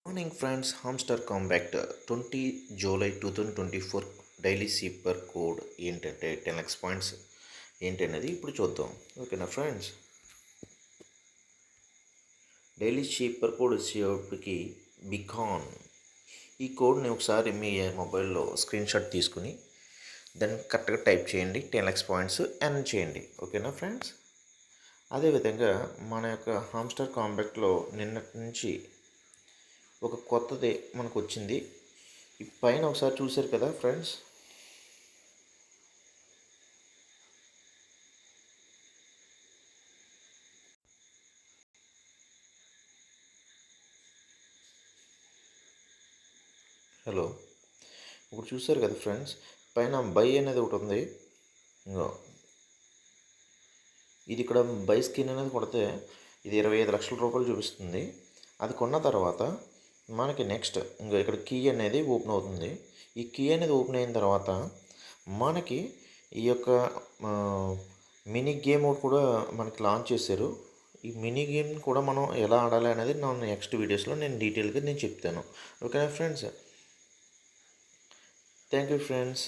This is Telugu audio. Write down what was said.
Morning friends, Hamster Compact 20 July 2024 daily సీపర్ code ఏంటంటే 10 పాయింట్స్ ఏంటనేది ఇప్పుడు చూద్దాం. ఓకేనా ఫ్రెండ్స్, డైలీ సీపర్ కోడ్ వచ్చేటప్పటికి బికాన్. ఈ కోడ్ని ఒకసారి మీ మొబైల్లో స్క్రీన్ షాట్ తీసుకుని దాన్ని కరెక్ట్గా టైప్ చేయండి. 10 పాయింట్స్ ఎర్న్ చేయండి. ఓకేనా ఫ్రెండ్స్, అదేవిధంగా మన యొక్క హామ్స్టర్ కాంపాక్ట్లో నిన్నటి నుంచి ఒక కొత్తది మనకు వచ్చింది. ఈ పైన ఒకసారి చూశారు కదా ఫ్రెండ్స్, హలో, ఇప్పుడు చూశారు కదా ఫ్రెండ్స్, పైన బై అనేది ఒకటి ఉంది. ఇంకో ఇది ఇక్కడ బై స్కిన్ అనేది కొడితే ఇది 25 లక్షల రూపాయలు చూపిస్తుంది. అది కొన్న తర్వాత మనకి నెక్స్ట్ ఇంకా ఇక్కడ కీ అనేది ఓపెన్ అవుతుంది. ఈ కీ అనేది ఓపెన్ అయిన తర్వాత మనకి ఈ యొక్క మినీ గేమ్ కూడా మనకి లాంచ్ చేశారు. ఈ మినీ గేమ్ కూడా మనం ఎలా ఆడాలి అనేది నా నెక్స్ట్ వీడియోస్లో నేను డీటెయిల్గా చెప్తాను. ఓకేనా ఫ్రెండ్స్, థ్యాంక్ యూ ఫ్రెండ్స్.